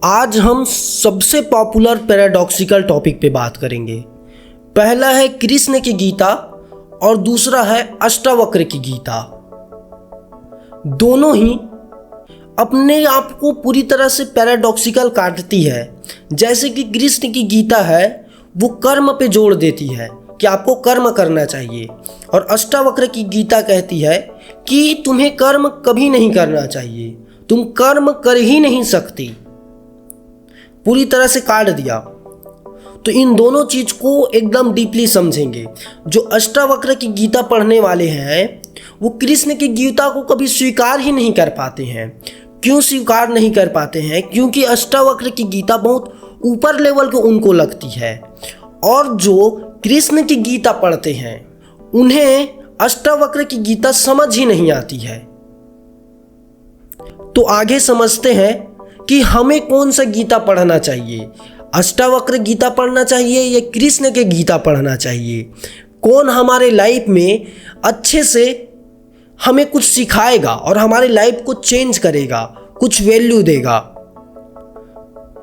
आज हम सबसे पॉपुलर पैराडॉक्सिकल टॉपिक पे बात करेंगे। पहला है कृष्ण की गीता और दूसरा है अष्टावक्र की गीता। दोनों ही अपने आप को पूरी तरह से पैराडॉक्सिकल काटती है। जैसे कि कृष्ण की गीता है वो कर्म पे जोर देती है कि आपको कर्म करना चाहिए, और अष्टावक्र की गीता कहती है कि तुम्हें कर्म कभी नहीं करना चाहिए, तुम कर्म कर ही नहीं सकती। पूरी तरह से काट दिया। तो इन दोनों चीज को एकदम डीपली समझेंगे। जो अष्टावक्र की गीता पढ़ने वाले हैं वो कृष्ण की गीता को कभी स्वीकार ही नहीं कर पाते हैं। क्यों स्वीकार नहीं कर पाते हैं? क्योंकि अष्टावक्र की गीता बहुत ऊपर लेवल की उनको लगती है, और जो कृष्ण की गीता पढ़ते हैं उन्हें अष्टावक्र की गीता समझ ही नहीं आती है। तो आगे समझते हैं कि हमें कौन सा गीता पढ़ना चाहिए, अष्टावक्र गीता पढ़ना चाहिए या कृष्ण के गीता पढ़ना चाहिए। कौन हमारे लाइफ में अच्छे से हमें कुछ सिखाएगा और हमारे लाइफ को चेंज करेगा, कुछ वैल्यू देगा।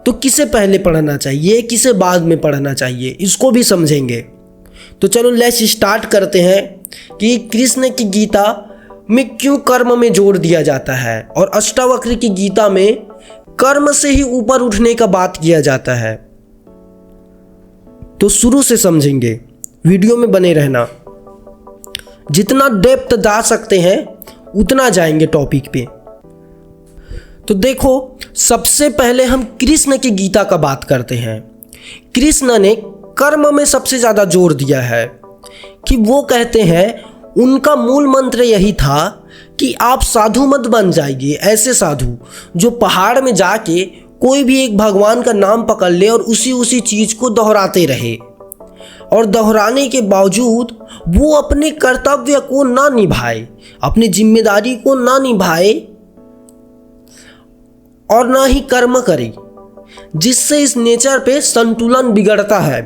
तो किसे पहले पढ़ना चाहिए, किसे बाद में पढ़ना चाहिए, इसको भी समझेंगे। तो चलो लेट्स स्टार्ट करते हैं कि कृष्ण की गीता में क्यों कर्म में जोर दिया जाता है और अष्टावक्र की गीता में कर्म से ही ऊपर उठने का बात किया जाता है। तो शुरू से समझेंगे, वीडियो में बने रहना। जितना डेप्थ जा सकते हैं उतना जाएंगे टॉपिक पे। तो देखो, सबसे पहले हम कृष्ण की गीता का बात करते हैं। कृष्ण ने कर्म में सबसे ज्यादा जोर दिया है कि वो कहते हैं, उनका मूल मंत्र यही था कि आप साधु मत बन जाइए, ऐसे साधु जो पहाड़ में जाके कोई भी एक भगवान का नाम पकड़ ले और उसी चीज को दोहराते रहे, और दोहराने के बावजूद वो अपने कर्तव्य को ना निभाए, अपनी जिम्मेदारी को ना निभाए और ना ही कर्म करे, जिससे इस नेचर पे संतुलन बिगड़ता है।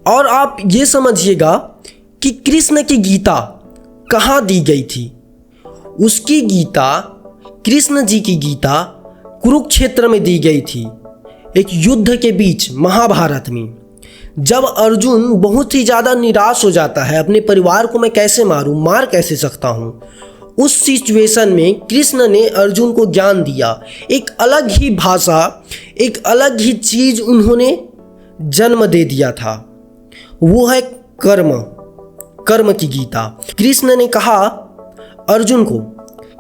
और आप ये समझिएगा कि कृष्ण की गीता कहाँ दी गई थी। उसकी गीता, कृष्ण जी की गीता कुरुक्षेत्र में दी गई थी, एक युद्ध के बीच, महाभारत में। जब अर्जुन बहुत ही ज़्यादा निराश हो जाता है, अपने परिवार को मैं कैसे मारूं, मार कैसे सकता हूं, उस सिचुएशन में कृष्ण ने अर्जुन को ज्ञान दिया। एक अलग ही भाषा, एक अलग ही चीज़ उन्होंने जन्म दे दिया था। वो है कर्म की गीता। कृष्ण ने कहा अर्जुन को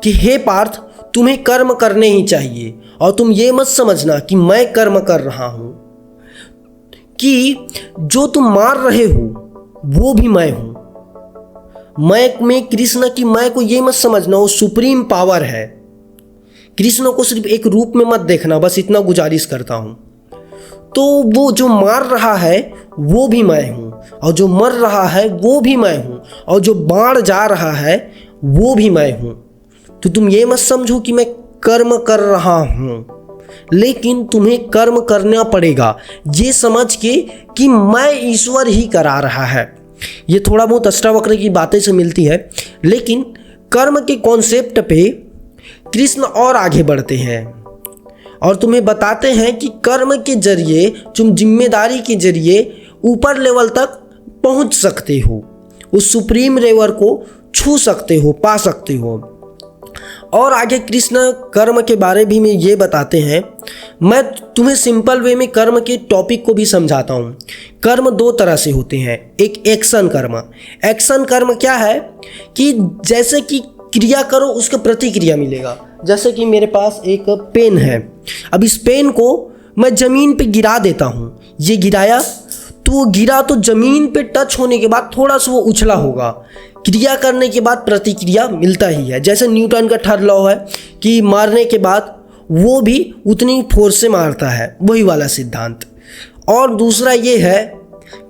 कि हे पार्थ, तुम्हें कर्म करने ही चाहिए, और तुम ये मत समझना कि मैं कर्म कर रहा हूं, कि जो तुम मार रहे हो वो भी मैं हूं। मैं कृष्ण की मैं को ये मत समझना, वो सुप्रीम पावर है। कृष्ण को सिर्फ एक रूप में मत देखना, बस इतना गुजारिश करता हूं। तो वो जो मार रहा है वो भी मैं हूं, और जो मर रहा है वो भी मैं हूं, और जो बाढ़ जा रहा है वो भी मैं हूं। तो तुम ये मत समझो कि मैं कर्म कर रहा हूं, लेकिन तुम्हें कर्म करना पड़ेगा ये समझ के कि मैं ईश्वर ही करा रहा है। ये थोड़ा बहुत अष्टावक्र की बातें से मिलती है, लेकिन कर्म के कॉन्सेप्ट पे कृष्ण और आगे बढ़ते हैं और तुम्हें बताते हैं कि कर्म के जरिए तुम जिम्मेदारी के जरिए ऊपर लेवल तक पहुंच सकते हो, उस सुप्रीम लेवल को छू सकते हो, पा सकते हो। और आगे कृष्ण कर्म के बारे भी में ये बताते हैं। मैं तुम्हें सिंपल वे में कर्म के टॉपिक को भी समझाता हूँ। कर्म दो तरह से होते हैं। एक एक्शन कर्म। एक्शन कर्म क्या है कि जैसे कि क्रिया करो उसका प्रतिक्रिया मिलेगा। जैसे कि मेरे पास एक पेन है, अब इस पेन को मैं ज़मीन पे गिरा देता हूँ, ये गिराया तो वो गिरा तो ज़मीन पे टच होने के बाद थोड़ा सा वो उछला होगा। क्रिया करने के बाद प्रतिक्रिया मिलता ही है। जैसे न्यूटन का थर्ड लॉ है कि मारने के बाद वो भी उतनी फोर्स से मारता है, वही वाला सिद्धांत। और दूसरा ये है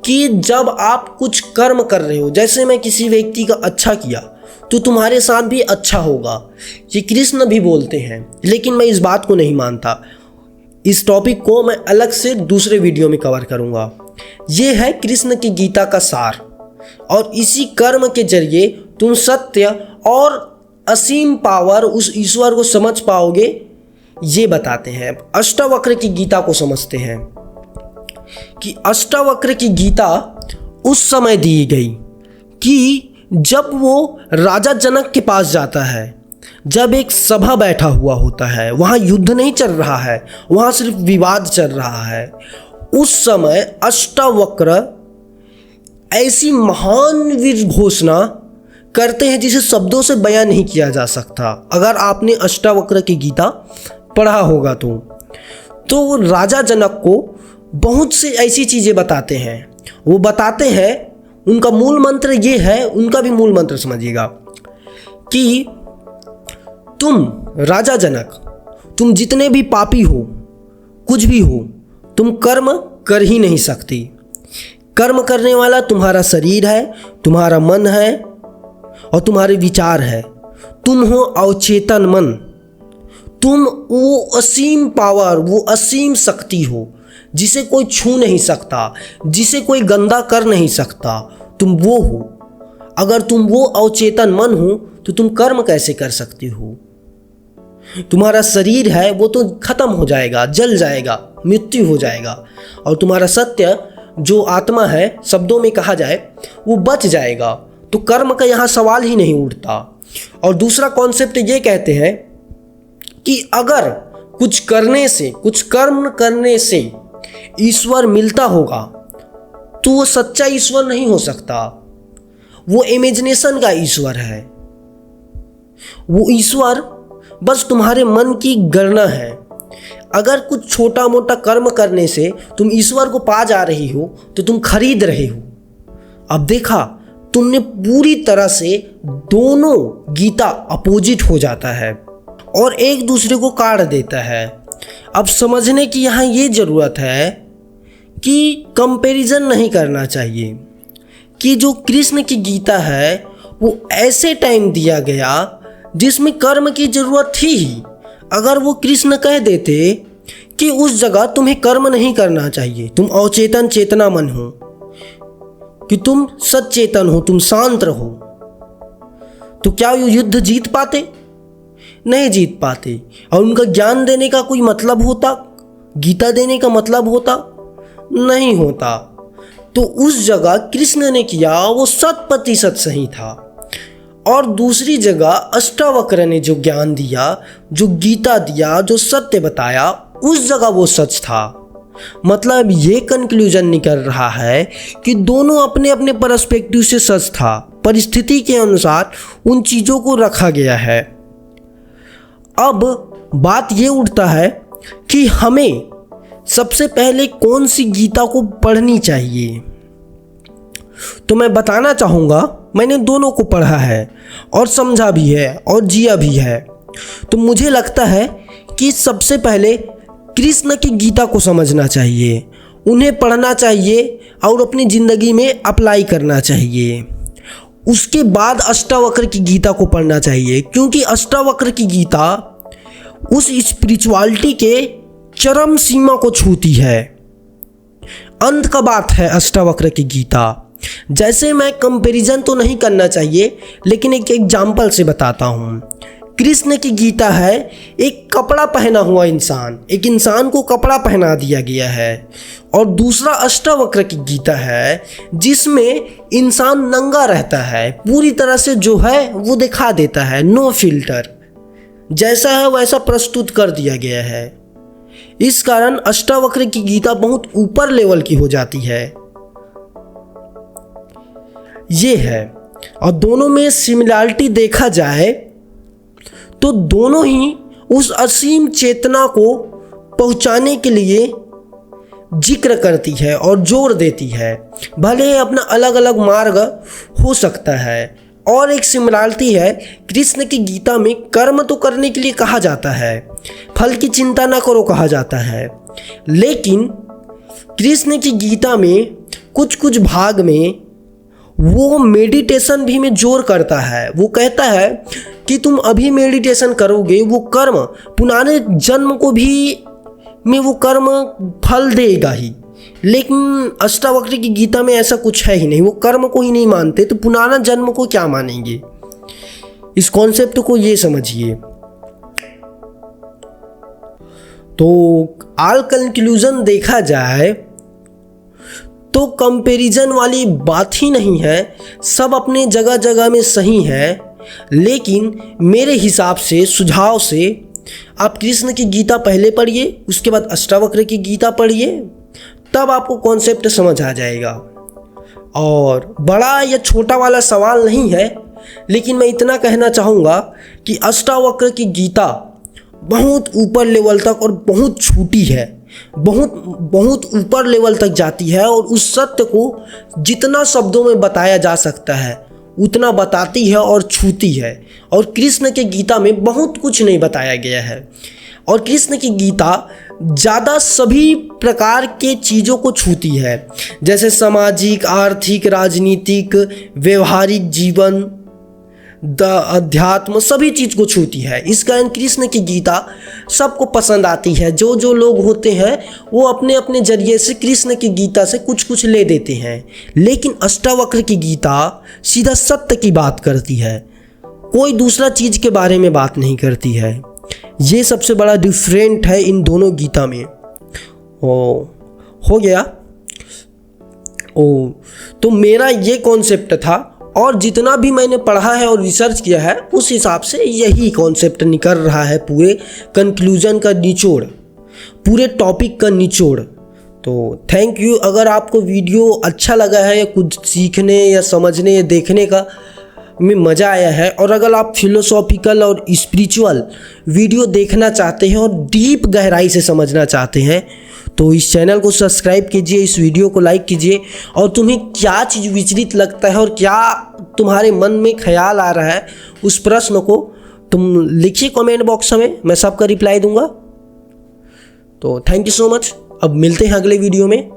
कि जब आप कुछ कर्म कर रहे हो, जैसे मैं किसी व्यक्ति का अच्छा किया तो तुम्हारे साथ भी अच्छा होगा, ये कृष्ण भी बोलते हैं, लेकिन मैं इस बात को नहीं मानता। इस टॉपिक को मैं अलग से दूसरे वीडियो में कवर करूंगा। ये है कृष्ण की गीता का सार, और इसी कर्म के जरिए तुम सत्य और असीम पावर, उस ईश्वर को समझ पाओगे ये बताते हैं। अष्टावक्र की गीता को समझते हैं कि अष्टावक्र की गीता उस समय दी गई कि जब वो राजा जनक के पास जाता है, जब एक सभा बैठा हुआ होता है, वहाँ युद्ध नहीं चल रहा है, वहाँ सिर्फ विवाद चल रहा है। उस समय अष्टावक्र ऐसी महान वीर घोषणा करते हैं जिसे शब्दों से बयां नहीं किया जा सकता। अगर आपने अष्टावक्र की गीता पढ़ा होगा तो राजा जनक को बहुत से ऐसी चीज़ें बताते हैं। वो बताते हैं, उनका मूल मंत्र ये है, उनका भी मूल मंत्र समझिएगा कि तुम राजा जनक, तुम जितने भी पापी हो, कुछ भी हो, तुम कर्म कर ही नहीं सकती। कर्म करने वाला तुम्हारा शरीर है, तुम्हारा मन है और तुम्हारे विचार है। तुम हो अवचेतन मन, तुम वो असीम पावर, वो असीम शक्ति हो जिसे कोई छू नहीं सकता, जिसे कोई गंदा कर नहीं सकता। तुम वो हो। अगर तुम वो अवचेतन मन हो तो तुम कर्म कैसे कर सकते हो? तुम्हारा शरीर है वो तो खत्म हो जाएगा, जल जाएगा, मृत्यु हो जाएगा, और तुम्हारा सत्य जो आत्मा है, शब्दों में कहा जाए, वो बच जाएगा। तो कर्म का यहाँ सवाल ही नहीं उठता। और दूसरा कॉन्सेप्ट ये कहते हैं कि अगर कुछ करने से, कुछ कर्म करने से ईश्वर मिलता होगा तो वो सच्चा ईश्वर नहीं हो सकता, वो इमेजिनेशन का ईश्वर है। वो ईश्वर बस तुम्हारे मन की गणना है। अगर कुछ छोटा मोटा कर्म करने से तुम ईश्वर को पा जा रही हो तो तुम खरीद रहे हो। अब देखा, तुमने पूरी तरह से दोनों गीता अपोजिट हो जाता है और एक दूसरे को काट देता है। अब समझने की यहाँ ये ज़रूरत है कि कंपैरिजन नहीं करना चाहिए कि जो कृष्ण की गीता है वो ऐसे टाइम दिया गया जिसमें कर्म की ज़रूरत थी ही। अगर वो कृष्ण कह देते कि उस जगह तुम्हें कर्म नहीं करना चाहिए, तुम अवचेतन चेतना मन हो, कि तुम सचेतन हो, तुम शांत रहो, तो क्या वो युद्ध जीत पाते? नहीं जीत पाते। और उनका ज्ञान देने का कोई मतलब होता? गीता देने का मतलब होता? नहीं होता। तो उस जगह कृष्ण ने किया वो 100% सही था। और दूसरी जगह अष्टावक्र ने जो ज्ञान दिया, जो गीता दिया, जो सत्य बताया, उस जगह वो सच था। मतलब ये कंक्लूजन निकल रहा है कि दोनों अपने अपने पर्सपेक्टिव से सच था। परिस्थिति के अनुसार उन चीज़ों को रखा गया है। अब बात ये उठता है कि हमें सबसे पहले कौन सी गीता को पढ़नी चाहिए। तो मैं बताना चाहूँगा, मैंने दोनों को पढ़ा है और समझा भी है और जिया भी है। तो मुझे लगता है कि सबसे पहले कृष्ण की गीता को समझना चाहिए, उन्हें पढ़ना चाहिए और अपनी ज़िंदगी में अप्लाई करना चाहिए। उसके बाद अष्टावक्र की गीता को पढ़ना चाहिए, क्योंकि अष्टावक्र की गीता उस स्पिरिचुअलिटी के चरम सीमा को छूती है। अंत का बात है अष्टावक्र की गीता। जैसे मैं कंपैरिजन तो नहीं करना चाहिए, लेकिन एक एग्जाम्पल से बताता हूँ। कृष्ण की गीता है एक कपड़ा पहना हुआ इंसान, एक इंसान को कपड़ा पहना दिया गया है। और दूसरा अष्टावक्र की गीता है जिसमें इंसान नंगा रहता है, पूरी तरह से जो है वो दिखा देता है, नो फिल्टर, जैसा है वैसा प्रस्तुत कर दिया गया है। इस कारण अष्टावक्र की गीता बहुत ऊपर लेवल की हो जाती है। ये है। और दोनों में सिमिलरिटी देखा जाए तो दोनों ही उस असीम चेतना को पहुंचाने के लिए जिक्र करती है और जोर देती है। भले ही अपना अलग अलग मार्ग हो सकता है। और एक सिमिलरिटी है, कृष्ण की गीता में कर्म तो करने के लिए कहा जाता है, फल की चिंता ना करो कहा जाता है, लेकिन कृष्ण की गीता में कुछ कुछ भाग में वो मेडिटेशन भी में जोर करता है। वो कहता है कि तुम अभी मेडिटेशन करोगे, वो कर्म पुराने जन्म को भी में वो कर्म फल देगा ही। लेकिन अष्टावक्र की गीता में ऐसा कुछ है ही नहीं, वो कर्म को ही नहीं मानते, तो पुराना जन्म को क्या मानेंगे। इस कॉन्सेप्ट को ये समझिए। तो ऑल कंक्लूजन देखा जाए तो कंपैरिजन वाली बात ही नहीं है, सब अपने जगह जगह में सही है। लेकिन मेरे हिसाब से, सुझाव से, आप कृष्ण की गीता पहले पढ़िए, उसके बाद अष्टावक्र की गीता पढ़िए, तब आपको कॉन्सेप्ट समझ आ जाएगा। और बड़ा या छोटा वाला सवाल नहीं है, लेकिन मैं इतना कहना चाहूँगा कि अष्टावक्र की गीता बहुत ऊपर लेवल तक और बहुत छोटी है, बहुत ऊपर लेवल तक जाती है और उस सत्य को जितना शब्दों में बताया जा सकता है उतना बताती है और छूती है। और कृष्ण के गीता में बहुत कुछ नहीं बताया गया है। और कृष्ण की गीता ज़्यादा सभी प्रकार के चीज़ों को छूती है, जैसे सामाजिक, आर्थिक, राजनीतिक, व्यवहारिक जीवन, अध्यात्म, सभी चीज़ को छूती है। इस कारण कृष्ण की गीता सबको पसंद आती है। जो जो लोग होते हैं वो अपने अपने जरिए से कृष्ण की गीता से कुछ कुछ ले देते हैं। लेकिन अष्टावक्र की गीता सीधा सत्य की बात करती है, कोई दूसरा चीज़ के बारे में बात नहीं करती है। ये सबसे बड़ा डिफरेंट है इन दोनों गीता में। हो गया। तो मेरा ये कॉन्सेप्ट था और जितना भी मैंने पढ़ा है और रिसर्च किया है उस हिसाब से यही कॉन्सेप्ट निकल रहा है, पूरे कंक्लूजन का निचोड़, पूरे टॉपिक का निचोड़। तो थैंक यू। अगर आपको वीडियो अच्छा लगा है या कुछ सीखने या समझने या देखने का में मज़ा आया है, और अगर आप फिलोसॉफिकल और स्पिरिचुअल वीडियो देखना चाहते हैं और डीप गहराई से समझना चाहते हैं, तो इस चैनल को सब्सक्राइब कीजिए, इस वीडियो को लाइक कीजिए। और तुम्हें क्या चीज़ विचलित लगता है और क्या तुम्हारे मन में ख्याल आ रहा है, उस प्रश्न को तुम लिखिए कमेंट बॉक्स में, मैं सबका रिप्लाई दूंगा। तो थैंक यू सो मच। अब मिलते हैं अगले वीडियो में।